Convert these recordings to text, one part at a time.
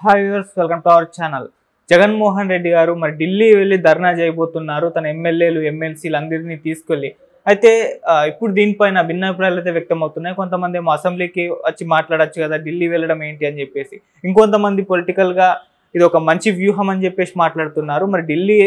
Hi viewers, welcome to our channel. Jaganmohan Reddy గారు మరి ఢిల్లీ వెళ్ళి ధర్నా చేయబోతున్నారు. తన ఎమ్మెల్యేలు ఎమ్మెల్సీలు అందరినీ తీసుకెళ్ళి అయితే ఇప్పుడు దీనిపైన భిన్నాభిప్రాయాలు అయితే వ్యక్తం అవుతున్నాయి. కొంతమంది ఏమో అసెంబ్లీకి వచ్చి మాట్లాడచ్చు కదా, ఢిల్లీ వెళ్ళడం ఏంటి అని చెప్పేసి, ఇంకొంతమంది పొలిటికల్గా ఇది ఒక మంచి వ్యూహం అని చెప్పేసి మాట్లాడుతున్నారు. మరి ఢిల్లీ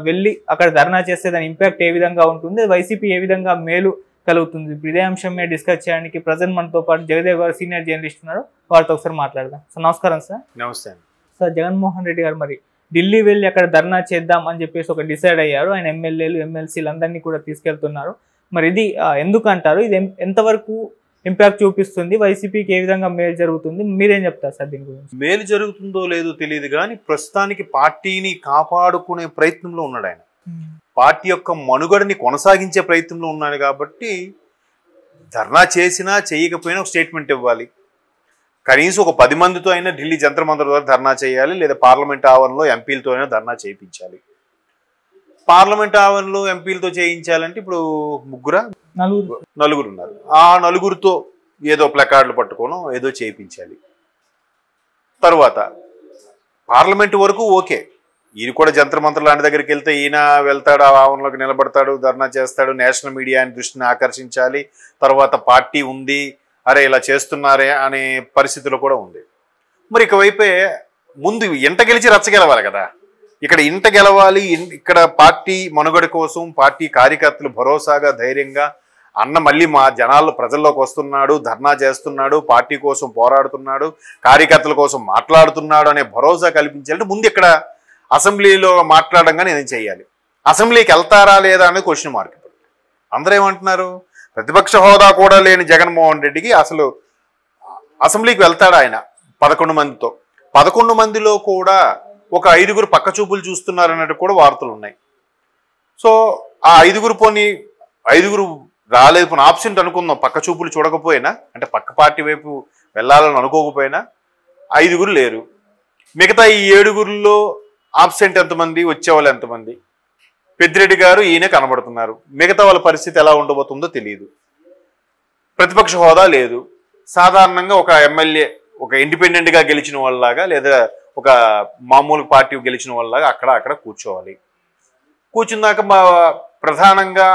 వెళ్ళి అక్కడ ధర్నా చేస్తే దాని ఇంపాక్ట్ ఏ విధంగా ఉంటుంది, వైసీపీ ఏ విధంగా మేలు కలుగుతుంది, ఇదే అంశం మీద డిస్కస్ చేయడానికి ప్రజెంట్ మనతో పాటు జగదేవ్ గారు సీనియర్ జర్నలిస్ట్ ఉన్నారు. వారితో ఒకసారి మాట్లాడదాం. సార్ నమస్కారం. సార్ నమస్తే. సార్, జగన్మోహన్ రెడ్డి గారు మరి ఢిల్లీ వెళ్ళి అక్కడ ధర్నా చేద్దాం అని చెప్పేసి ఒక డిసైడ్ అయ్యారు. ఆయన ఎమ్మెల్యేలు ఎమ్మెల్సీలు అందరినీ కూడా తీసుకెళ్తున్నారు. మరి ఇది ఎందుకు అంటారు, ఇది ఎంతవరకు ఇంపాక్ట్ చూపిస్తుంది, వైసీపీకి ఏ విధంగా మేలు జరుగుతుంది, మీరేం చెప్తారు సార్ దీని గురించి? మేలు జరుగుతుందో లేదో తెలియదు కానీ ప్రస్తుతానికి పార్టీని కాపాడుకునే ప్రయత్నంలో ఉన్నాడు ఆయన. పార్టీ యొక్క మనుగడని కొనసాగించే ప్రయత్నంలో ఉన్నాడు కాబట్టి ధర్నా చేసినా చేయకపోయినా ఒక స్టేట్మెంట్ ఇవ్వాలి. కనీసం ఒక 10 మందితో అయినా ఢిల్లీ జంతర్ మంతర్ ద్వారా ధర్నా చేయాలి, లేదా పార్లమెంట్ ఆవరణలో ఎంపీలతో అయినా ధర్నా చేయించాలి. పార్లమెంట్ ఆవరణలో ఎంపీలతో చేయించాలంటే ఇప్పుడు నలుగురు ఉన్నారు. ఆ నలుగురితో ఏదో ప్లకార్డులు పట్టుకోవడం ఏదో చేయించాలి. తర్వాత పార్లమెంట్ వరకు ఓకే, ఈయన కూడా జంతర్ మంతర్ లాంటి దగ్గరికి వెళ్తే ఈయన వెళ్తాడు, ఆ ఆవరణలోకి నిలబడతాడు, ధర్నా చేస్తాడు, నేషనల్ మీడియా దృష్టిని ఆకర్షించాలి. తర్వాత పార్టీ ఉంది, అరే ఇలా చేస్తున్నారే అనే పరిస్థితిలో కూడా ఉంది. మరి ఇకవైపే ముందు ఇంట గెలిచి రచ్చ గెలవాలి కదా. ఇక్కడ ఇంట గెలవాలి, ఇక్కడ పార్టీ మనుగడ కోసం పార్టీ కార్యకర్తలు భరోసాగా ధైర్యంగా అన్న మళ్ళీ మా జనాల్లో ప్రజల్లోకి వస్తున్నాడు, ధర్నా చేస్తున్నాడు, పార్టీ కోసం పోరాడుతున్నాడు, కార్యకర్తల కోసం మాట్లాడుతున్నాడు అనే భరోసా కల్పించాలంటే ముందు ఇక్కడ అసెంబ్లీలో మాట్లాడంగా నేను చేయాలి. అసెంబ్లీకి వెళ్తారా లేదా అనేది క్వశ్చన్ మార్క్. ఇప్పుడు అందరూ ఏమంటున్నారు, ప్రతిపక్ష హోదా కూడా లేని జగన్మోహన్ రెడ్డికి అసలు అసెంబ్లీకి వెళ్తాడు ఆయన 11 మందితో. 11 మందిలో కూడా ఒక 5గురు పక్క చూపులు చూస్తున్నారు అన్నట్టు కూడా వార్తలు ఉన్నాయి. సో ఆ 5గురు పోనీ 5గురు రాలేదు, పోనీ ఆబ్సెంట్ అనుకుందాం, పక్క చూపులు చూడకపోయినా అంటే పక్క పార్టీ వైపు వెళ్ళాలని అనుకోకపోయినా 5గురు లేరు. మిగతా ఈ 7గురుల్లో ఆబ్సెంట్ ఎంతమంది, వచ్చేవాళ్ళు ఎంతమంది? పెద్దిరెడ్డి గారు ఈయన కనబడుతున్నారు. మిగతా వాళ్ళ పరిస్థితి ఎలా ఉండబోతుందో తెలియదు. ప్రతిపక్ష హోదా లేదు. సాధారణంగా ఒక ఎమ్మెల్యే ఒక ఇండిపెండెంట్గా గెలిచిన వాళ్ళలాగా లేదా ఒక మామూలు పార్టీ గెలిచిన వాళ్ళలాగా అక్కడ కూర్చోవాలి. కూర్చున్నాక ప్రధానంగా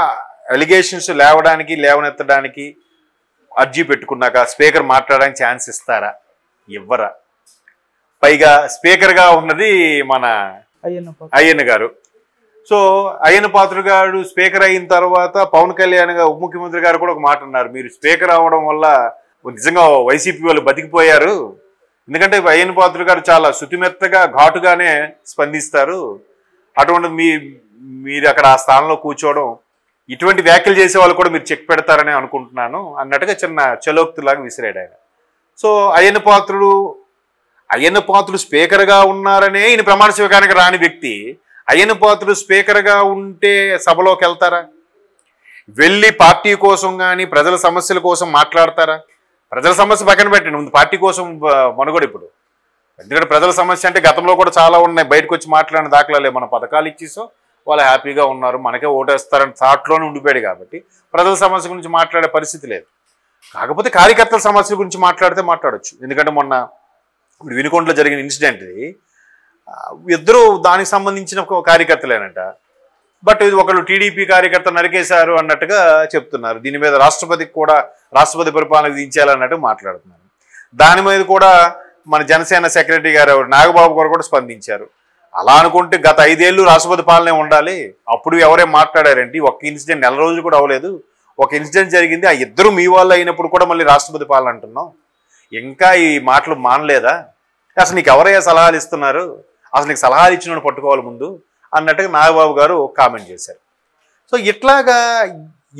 అలిగేషన్స్ లేవనెత్తడానికి అర్జీ పెట్టుకున్నాక స్పీకర్ మాట్లాడడానికి ఛాన్స్ ఇస్తారా? ఇవ్వరా. పైగా స్పీకర్గా ఉన్నది మన అయ్యన్న గారు. సో అయ్యన్న పాత్రుడు గారు స్పీకర్ అయిన తర్వాత పవన్ కళ్యాణ్ గారు ఉప ముఖ్యమంత్రి గారు కూడా ఒక మాట అన్నారు, మీరు స్పీకర్ అవ్వడం వల్ల నిజంగా వైసీపీ వాళ్ళు బతికిపోయారు, ఎందుకంటే అయ్యన్న పాత్రుడు గారు చాలా శుతిమెత్తగా ఘాటుగానే స్పందిస్తారు, అటువంటి మీరు అక్కడ ఆ స్థానంలో కూర్చోవడం, ఇటువంటి వ్యాఖ్యలు చేసే వాళ్ళు కూడా మీరు చెక్ పెడతారని అనుకుంటున్నాను అన్నట్టుగా చిన్న చలోక్తిలాగా విసిరాడు ఆయన. సో అయ్యన్న పాత్రుడు స్పీకర్గా ఉన్నారనే ఈయన ప్రమాణ స్వీకారానికి రాని వ్యక్తి అయ్యన్న పాత్రుడు స్పీకర్గా ఉంటే సభలోకి వెళ్తారా? వెళ్ళి పార్టీ కోసం కానీ ప్రజల సమస్యల కోసం మాట్లాడతారా? ప్రజల సమస్య పక్కన పెట్టండి, ముందు పార్టీ కోసం మనుగడ. ఇప్పుడు ఎందుకంటే ప్రజల సమస్య అంటే గతంలో కూడా చాలా ఉన్నాయి, బయటకు వచ్చి మాట్లాడిన దాఖలాలే. మన పథకాలు ఇచ్చేసో వాళ్ళు హ్యాపీగా ఉన్నారు, మనకే ఓటేస్తారని థాట్లోనే ఉండిపోయాడు కాబట్టి ప్రజల సమస్య గురించి మాట్లాడే పరిస్థితి లేదు. కాకపోతే కార్యకర్తల సమస్యల గురించి మాట్లాడితే మాట్లాడచ్చు. ఎందుకంటే మొన్న ఇప్పుడు వినుకొండలో జరిగిన ఇన్సిడెంట్, ఇద్దరు దానికి సంబంధించిన కార్యకర్తలేనట. బట్ ఇది ఒకళ్ళు టీడీపీ కార్యకర్త నరికేశారు అన్నట్టుగా చెప్తున్నారు. దీని మీద రాష్ట్రపతి పరిపాలన విధించాలన్నట్టు మాట్లాడుతున్నారు. దాని మీద కూడా మన జనసేన సెక్రటరీ గారు నాగబాబు గారు కూడా స్పందించారు. అలా అనుకుంటే గత 5 ఏళ్ళు రాష్ట్రపతి పాలనే ఉండాలి, అప్పుడు ఎవరేం మాట్లాడారంటే ఒక్క ఇన్సిడెంట్ 4 రోజులు కూడా అవ్వలేదు, ఒక ఇన్సిడెంట్ జరిగింది, ఆ ఇద్దరు మీ వాళ్ళు అయినప్పుడు కూడా మళ్ళీ రాష్ట్రపతి పాలన అంటున్నాం, ఇంకా ఈ మాటలు మానలేదా? అసలు నీకు ఎవరయ్యా సలహాలు ఇస్తున్నారు, అసలు నీకు సలహాలు ఇచ్చినోడు పట్టుకోవాలి ముందు అన్నట్టుగా నాగబాబు గారు కామెంట్ చేశారు. సో ఇట్లాగా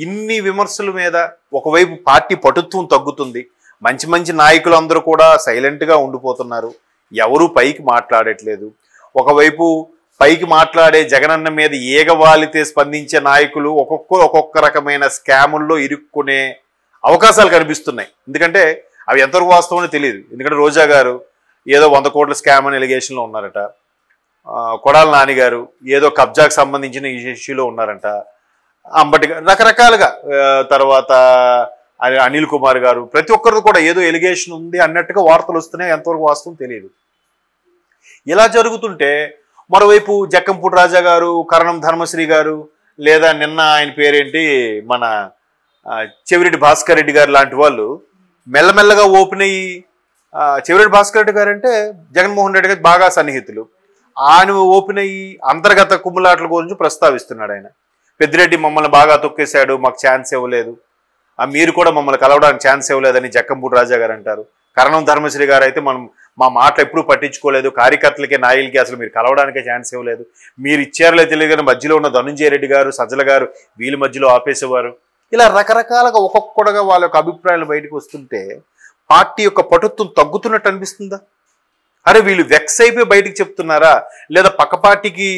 ఇన్ని విమర్శల మీద ఒకవైపు పార్టీ పటుత్వం తగ్గుతుంది, మంచి నాయకులందరూ కూడా సైలెంట్గా ఉండిపోతున్నారు, ఎవరూ పైకి మాట్లాడట్లేదు. ఒకవైపు పైకి మాట్లాడే జగనన్న మీద ఏగవాలితే స్పందించే నాయకులు ఒక్కొక్క రకమైన స్కాముల్లో ఇరుక్కునే అవకాశాలు కనిపిస్తున్నాయి. ఎందుకంటే అవి ఎంతవరకు వాస్తవమో తెలియదు. ఎందుకంటే రోజా గారు ఏదో 100 కోట్ల స్కామ్ అని ఎలిగేషన్లో ఉన్నారట, కొడాల నాని గారు ఏదో కబ్జాకు సంబంధించిన ఇష్యూలో ఉన్నారంట, అంబటి రకరకాలుగా, తర్వాత అనిల్ కుమార్ గారు, ప్రతి ఒక్కరిది కూడా ఏదో ఎలిగేషన్ ఉంది అన్నట్టుగా వార్తలు వస్తున్నాయి. ఎంతవరకు వాస్తవం తెలియదు. ఇలా జరుగుతుంటే మరోవైపు జక్కంపూడి రాజా గారు, కరణం ధర్మశ్రీ గారు, లేదా నిన్న ఆయన పేరేంటి మన చెవిరెడ్డి భాస్కర్ రెడ్డి గారు లాంటి వాళ్ళు మెల్లమెల్లగా ఓపెన్ అయ్యి, చెవిరెడ్డి భాస్కర్ రెడ్డి గారు అంటే జగన్మోహన్ రెడ్డి గారు బాగా సన్నిహితులు, ఆయన ఓపెన్ అయ్యి అంతర్గత కుమ్ములాటల గురించి ప్రస్తావిస్తున్నాడు. ఆయన పెద్దిరెడ్డి మమ్మల్ని బాగా తొక్కేశాడు, మాకు ఛాన్స్ ఇవ్వలేదు, మీరు కూడా మమ్మల్ని కలవడానికి ఛాన్స్ ఇవ్వలేదని జక్కంపూడి రాజా గారు అంటారు. కరణం ధర్మశ్రీ గారు అయితే మా మాటలు ఎప్పుడూ పట్టించుకోలేదు, కార్యకర్తలకి నాయకులకి అసలు మీరు కలవడానికే ఛాన్స్ ఇవ్వలేదు, మీరు ఇచ్చారులే తెలియదు కానీ మధ్యలో ఉన్న ధనుంజయ రెడ్డి గారు, సజ్జల గారు వీళ్ళ మధ్యలో ఆపేసేవారు. ఇలా రకరకాలుగా ఒక్కొక్కడుగా వాళ్ళ యొక్క అభిప్రాయాలు బయటకు వస్తుంటే పార్టీ యొక్క పటుత్వం తగ్గుతున్నట్టు అనిపిస్తుందా? అరే వీళ్ళు వెక్స్ అయిపోయి బయటకు చెప్తున్నారా, లేదా పక్క పార్టీకి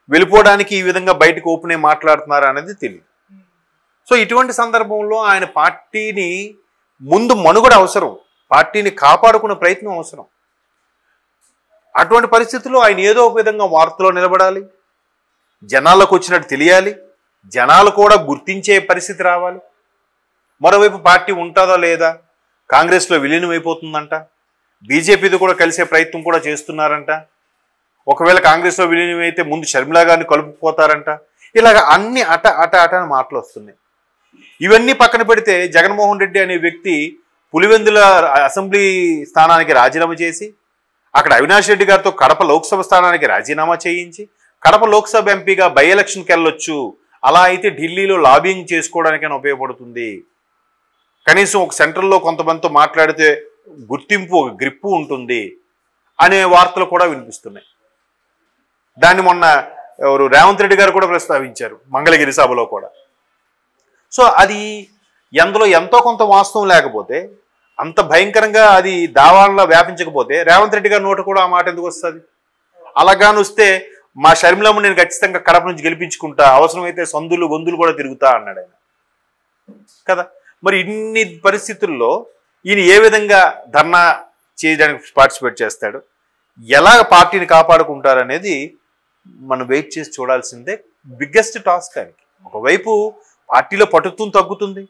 వెళ్ళిపోవడానికి ఈ విధంగా బయటకు ఓపెన్ అయి మాట్లాడుతున్నారా అనేది తెలియదు. సో ఇటువంటి సందర్భంలో ఆయన పార్టీని ముందు మనుగడ అవసరం, పార్టీని కాపాడుకునే ప్రయత్నం అవసరం. అటువంటి పరిస్థితుల్లో ఆయన ఏదో ఒక విధంగా వార్తలో నిలబడాలి, జనాలకు వచ్చినట్టు తెలియాలి, జనాలు కూడా గుర్తించే పరిస్థితి రావాలి. మరోవైపు పార్టీ ఉంటుందా లేదా, కాంగ్రెస్లో విలీనం అయిపోతుందంట, బీజేపీతో కూడా కలిసే ప్రయత్నం కూడా చేస్తున్నారంట, ఒకవేళ కాంగ్రెస్లో విలీనం అయితే ముందు షర్మిలా గారిని కలుపుకుపోతారంట, ఇలాగ అన్ని అట అని మాటలు వస్తున్నాయి. ఇవన్నీ పక్కన పెడితే జగన్మోహన్ రెడ్డి అనే వ్యక్తి పులివెందుల అసెంబ్లీ స్థానానికి రాజీనామా చేసి అక్కడ అవినాష్ రెడ్డి గారితో కడప లోక్సభ స్థానానికి రాజీనామా చేయించి కడప లోక్సభ ఎంపీగా బై ఎలక్షన్కి వెళ్ళొచ్చు, అలా అయితే ఢిల్లీలో లాబింగ్ చేసుకోవడానికైనా ఉపయోగపడుతుంది, కనీసం ఒక సెంట్రల్లో కొంతమందితో మాట్లాడితే గుర్తింపు, ఒక గ్రిప్పు ఉంటుంది అనే వార్తలు కూడా వినిపిస్తున్నాయి. దాన్ని మొన్న ఎవరు రేవంత్ రెడ్డి గారు కూడా ప్రస్తావించారు మంగళగిరి సభలో కూడా. సో అది ఎందులో ఎంతో కొంత వాస్తవం లేకపోతే, అంత భయంకరంగా అది దావాల్లో వ్యాపించకపోతే రేవంత్ రెడ్డి గారి నోట కూడా ఆ మాట ఎందుకు వస్తుంది? అలాగాని వస్తే మా షర్మిలమ్మ నేను ఖచ్చితంగా కడప నుంచి గెలిపించుకుంటా, అవసరమైతే సందులు గొంతులు కూడా తిరుగుతా అన్నాడు ఆయన కదా. మరి ఇన్ని పరిస్థితుల్లో ఈయన ఏ విధంగా ధర్నా చేయడానికి పార్టిసిపేట్ చేస్తాడు, ఎలా పార్టీని కాపాడుకుంటారనేది మనం వెయిట్ చేసి చూడాల్సిందే. బిగ్గెస్ట్ టాస్క్ ఆయనకి. ఒకవైపు పార్టీలో పటుత్వం తగ్గుతుంది,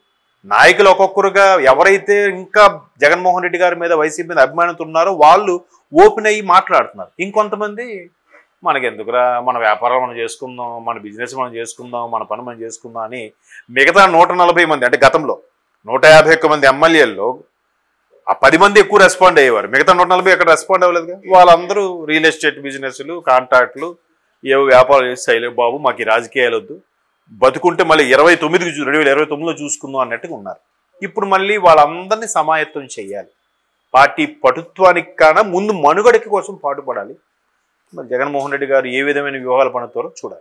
నాయకులు ఒక్కొక్కరుగా ఎవరైతే ఇంకా జగన్మోహన్ రెడ్డి గారి మీద, వైసీపీ మీద అభిమానంతో ఉన్నారో వాళ్ళు ఓపెన్ అయ్యి మాట్లాడుతున్నారు. ఇంకొంతమంది మనకెందుకురా, మన వ్యాపారం మనం చేసుకుందాం, మన బిజినెస్ మనం చేసుకుందాం, మన పని మనం చేసుకుందాం అని మిగతా 140 మంది, అంటే గతంలో 151 మంది ఎమ్మెల్యేల్లో ఆ 10 మంది ఎక్కువ రెస్పాండ్ అయ్యేవారు, మిగతా 140 ఎక్కడ రెస్పాండ్ అవ్వలేదుగా. వాళ్ళందరూ రియల్ ఎస్టేట్ బిజినెస్లు, కాంట్రాక్ట్లు, ఏవో వ్యాపారం చేసి సైలే బాబు మాకు ఈ రాజకీయాలు వద్దు, బతుకుంటే మళ్ళీ 2029లో చూసుకుందాం అన్నట్టుగా ఉన్నారు. ఇప్పుడు మళ్ళీ వాళ్ళందరినీ సమాయత్తం చేయాలి, పార్టీ పటుత్వానికి కన్నా ముందు మనుగడకి కోసం పాటుపడాలి. మరి జగన్మోహన్ రెడ్డి గారు ఏ విధమైన వ్యూహాలు పడుతారో చూడాలి.